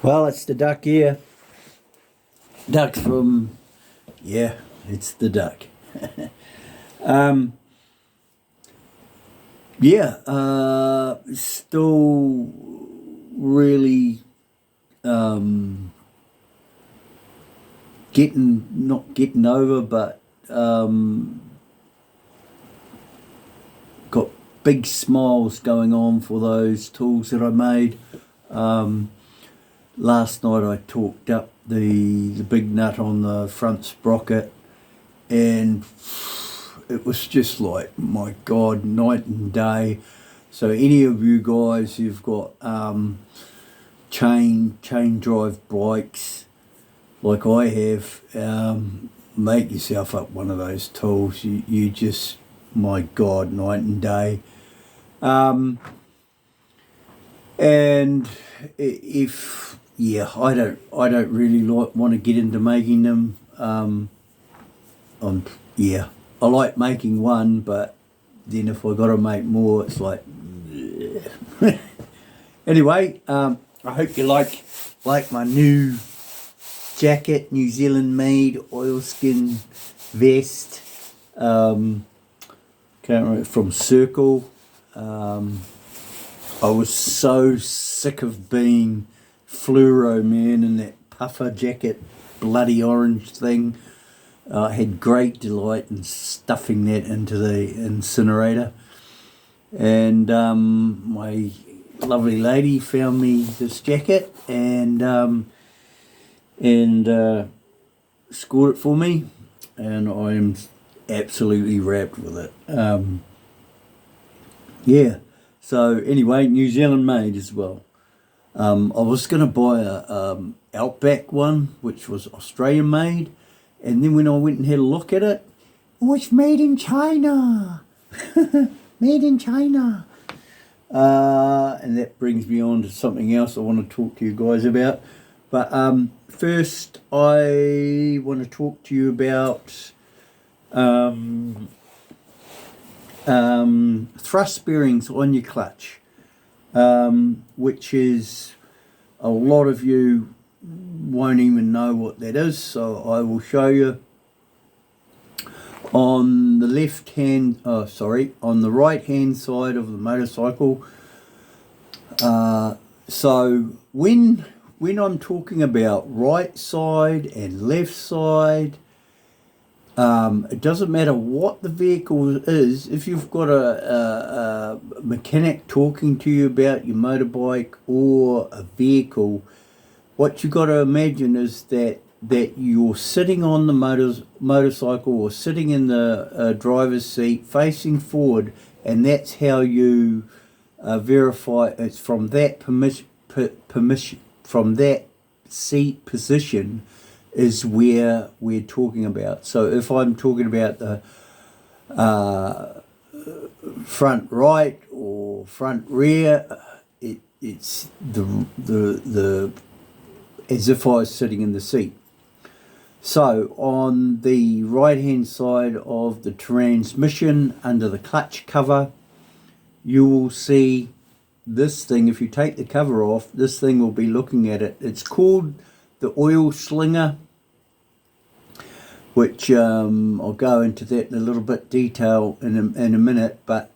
Well, it's the duck here. Duck from, yeah, it's the duck. um, yeah, still really not getting over, but got big smiles going on for those tools that I made. Last night I torqued up the big nut on the front sprocket, and it was just like, my God, night and day. So any of you guys who've got chain drive bikes like I have, make yourself up one of those tools. You just, my God, night and day. And if I don't really want to get into making them. I like making one, but then if I got to make more, it's like anyway. I hope you like my new jacket, New Zealand made oilskin vest. Can't remember, from Circle. I was so sick of being fluoro, man, in that puffer jacket, bloody orange thing. I had great delight in stuffing that into the incinerator. And my lovely lady found me this jacket and scored it for me, and I am absolutely wrapped with it. So anyway, New Zealand made as well. I was going to buy a Outback one, which was Australian made, and then when I went and had a look at it, oh, it's made in China. Made in China. And that brings me on to something else I want to talk to you guys about. But first, I want to talk to you about thrust bearings on your clutch, which is, a lot of you won't even know what that is, so I will show you. On the on the right hand side of the motorcycle. So when I'm talking about right side and left side, it doesn't matter what the vehicle is. If you've got a mechanic talking to you about your motorbike or a vehicle, what you got to imagine is that you're sitting on the motorcycle or sitting in the driver's seat facing forward, and that's how you verify it's from that permission from that seat position is where we're talking about. So if I'm talking about the front right or front rear, it's the as if I was sitting in the seat. So on the right hand side of the transmission, under the clutch cover, you will see this thing. If you take the cover off, this thing will be looking at it. It's called the oil slinger, which I'll go into that in a little bit detail in a minute, but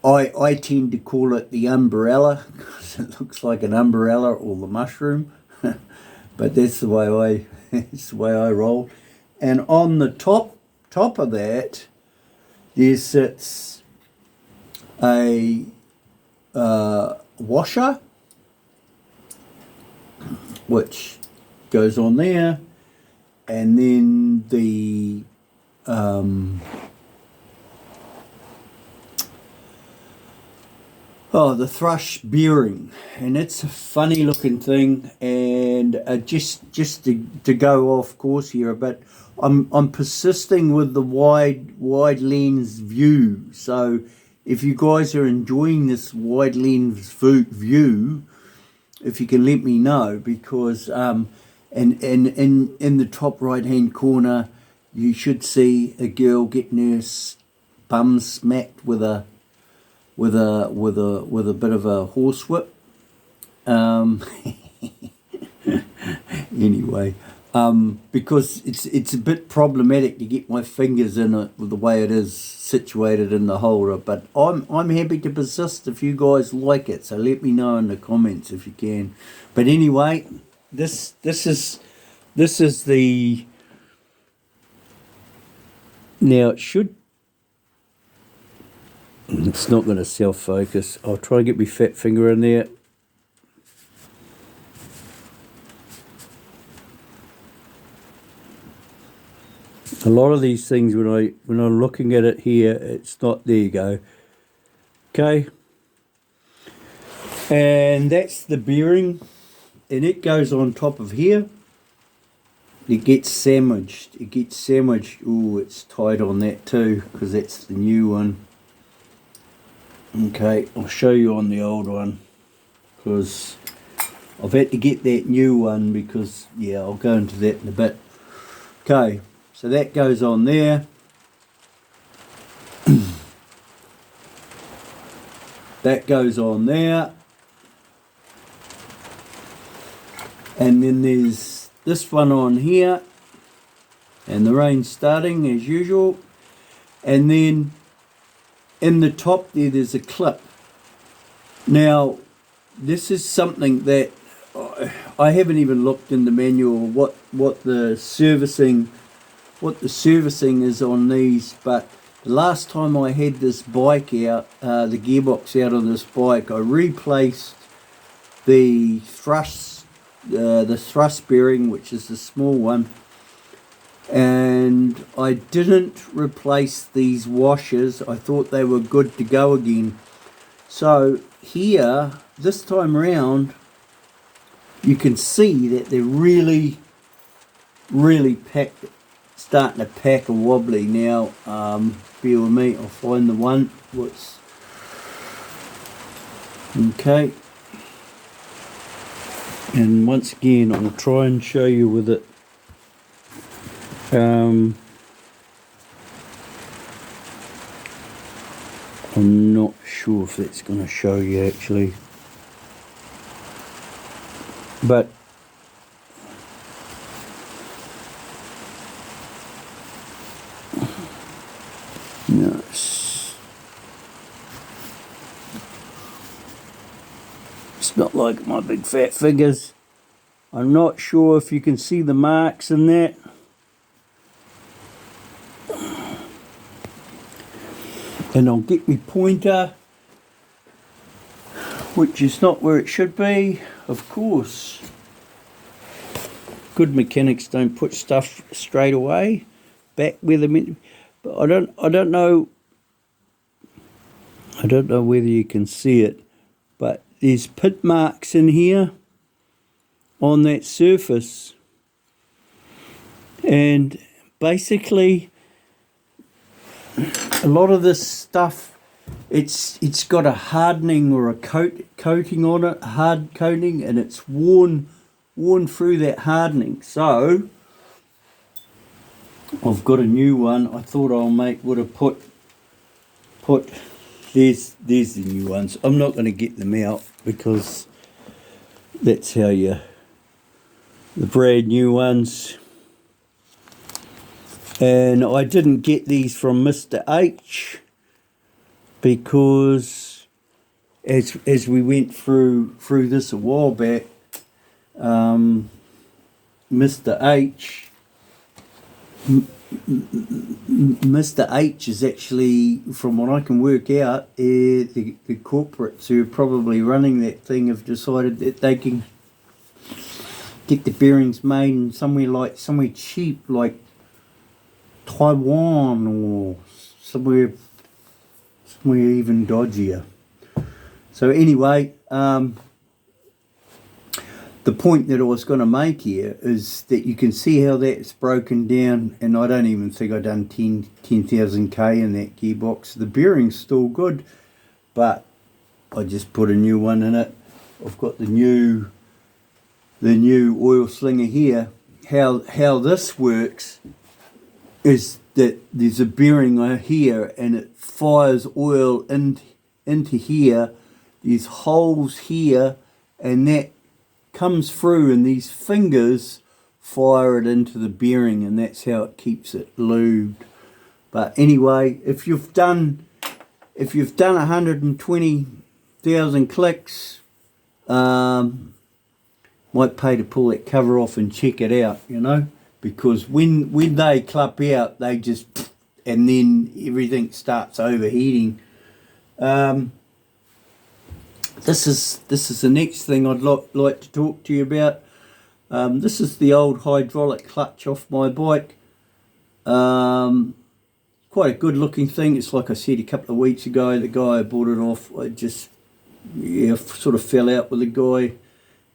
I tend to call it the umbrella because it looks like an umbrella or the mushroom. But that's the way I roll. And on the top of that, there sits a washer, which goes on there, and then the the thrush bearing, and it's a funny looking thing. And just to go off course here a bit, I'm persisting with the wide lens view. So if you guys are enjoying this wide lens view, if you can let me know, because and in the top right hand corner you should see a girl getting her bum smacked with a bit of a horsewhip. Anyway, because it's a bit problematic to get my fingers in it with the way it is situated in the holder. But I'm happy to persist if you guys like it. So let me know in the comments if you can. But anyway, this is the, now it should. It's not going to self-focus. I'll try and get my fat finger in there. A lot of these things, when I'm looking at it here, it's not. There you go. Okay, and that's the bearing, and it goes on top of here. It gets sandwiched. It gets sandwiched. Oh, it's tight on that too, because that's the new one. Okay, I'll show you on the old one, because I've had to get that new one because, yeah, I'll go into that in a bit. Okay, so that goes on there. That goes on there. And then there's this one on here. And the rain's starting as usual. And then in the top there's a clip. Now, this is something that I haven't even looked in the manual what the servicing is on these, but the last time I had this bike out, the gearbox out on this bike, I replaced the thrust bearing, which is the small one, and I didn't replace these washers. I thought they were good to go again. So here, this time round, you can see that they're really packed, starting to pack a wobbly now. Bear with me, I'll find the one. Okay. And once again, I'll try and show you with it. I'm not sure if that's going to show you actually, but no, it's not like my big fat fingers. I'm not sure if you can see the marks in that. And I'll get my pointer, which is not where it should be, of course. Good mechanics don't put stuff straight away back where the meant. But I don't know whether you can see it, but there's pit marks in here on that surface, and basically a lot of this stuff, it's got a hardening or a coating on it, hard coating, and it's worn through that hardening. So I've got a new one. I thought would have put there's the new ones. I'm not going to get them out because that's how the brand new ones. And I didn't get these from Mr. H because as we went through this a while back, Mr. H is actually, from what I can work out, the corporates who are probably running that thing have decided that they can get the bearings made in somewhere cheap, like Taiwan or somewhere even dodgier. So anyway, the point that I was going to make here is that you can see how that's broken down, and I don't even think I've done 10,000 K in that gearbox. The bearing's still good, but I just put a new one in it. I've got the new oil slinger here. How this works is that there's a bearing here and it fires oil into here. There's holes here, and that comes through and these fingers fire it into the bearing, and that's how it keeps it lubed. But anyway, if you've done 120,000 clicks, might pay to pull that cover off and check it out, you know, because when they clap out, they just, and then everything starts overheating. This is the next thing I'd like to talk to you about. This is the old hydraulic clutch off my bike. Quite a good looking thing. It's like I said a couple of weeks ago, the guy I bought it off, I just sort of fell out with the guy,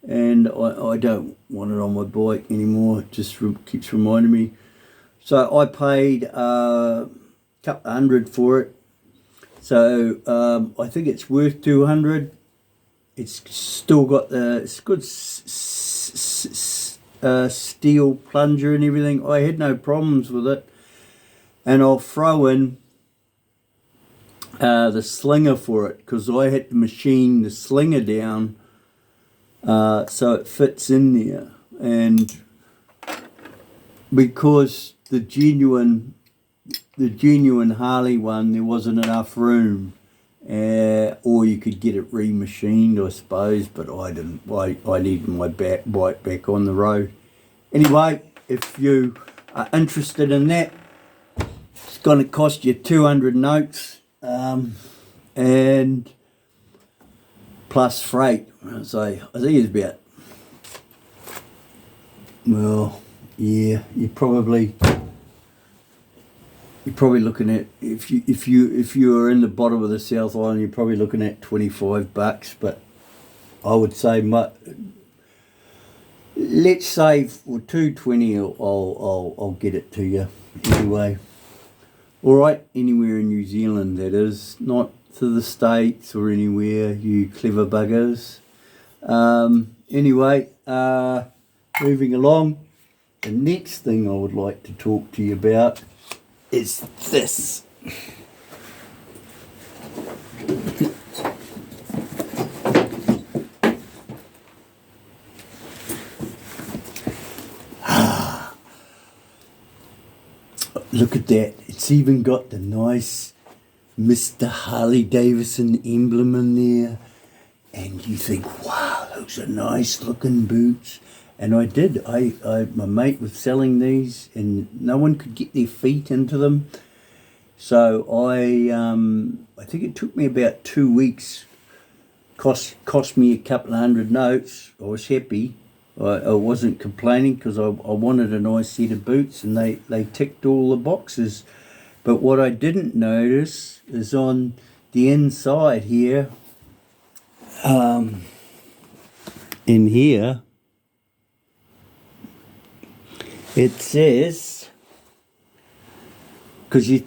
and I don't want it on my bike anymore. It just keeps reminding me. So I paid a couple of $100 for it. So I think it's worth $200. It's still got it's good steel plunger and everything. I had no problems with it. And I'll throw in the slinger for it, because I had to machine the slinger down so it fits in there. And because the genuine Harley one, there wasn't enough room, or you could get it remachined, I suppose, but I didn't. I needed my bike back on the road. Anyway, if you are interested in that, it's going to cost you 200 notes, and plus freight. So I think it's about, well, yeah, you're probably looking at, if you are in the bottom of the South Island, you're probably looking at $25. But I would say, let's say for $220, I'll get it to you anyway. All right, anywhere in New Zealand, that is, not to the States or anywhere, you clever buggers. Anyway, moving along, the next thing I would like to talk to you about is this. Look at that. It's even got the nice Mr. Harley Davidson emblem in there. And you think, wow, those are nice looking boots. And I did. My mate was selling these, and no one could get their feet into them. So I think it took me about 2 weeks. Cost me a couple of $100 notes. I was happy. I wasn't complaining, because I wanted a nice set of boots, and they ticked all the boxes. But what I didn't notice is on the inside here, in here, it says, because you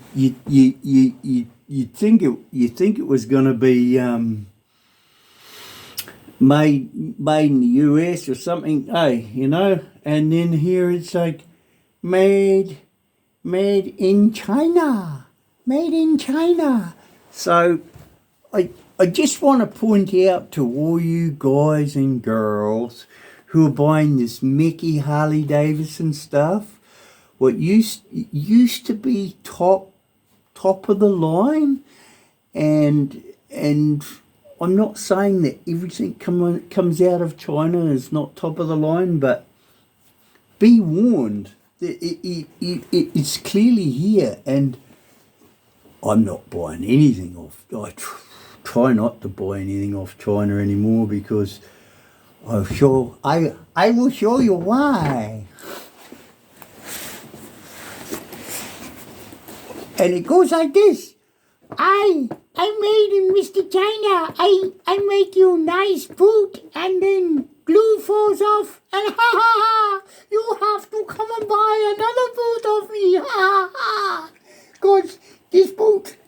think it was going to be made in the US or something, hey, you know, and then here it's like made in China, So I just want to point out to all you guys and girls who are buying this Mickey Harley Davidson stuff, what used to be top of the line, and I'm not saying that everything comes out of China is not top of the line, but be warned, it's clearly here, and I'm not buying anything off. I try not to buy anything off China anymore, because I will show you why. And it goes like this. I made in Mr. China. I make you a nice boot, and then glue falls off, and you have to come and buy another boot of me. Because this boot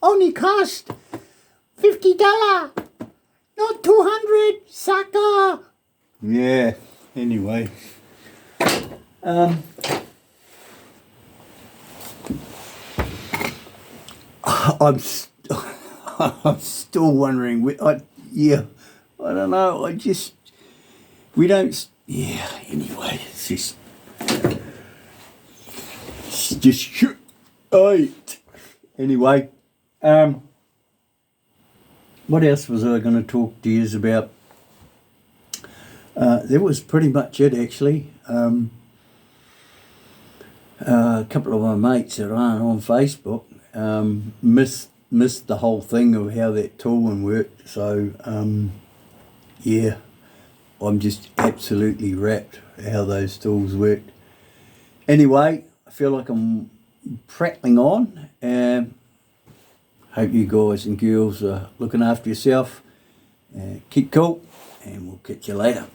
only cost $50, not $200, sucker. Yeah. Anyway, I'm still wondering. I don't know. we don't, yeah, anyway, it's just shit. Anyway, what else was I going to talk to you about? That was pretty much it, actually. A couple of my mates that aren't on Facebook missed the whole thing of how that tooling worked. So, yeah, I'm just absolutely wrapped how those tools worked. Anyway, I feel like I'm prattling on. Hope you guys and girls are looking after yourself. Keep cool, and we'll catch you later.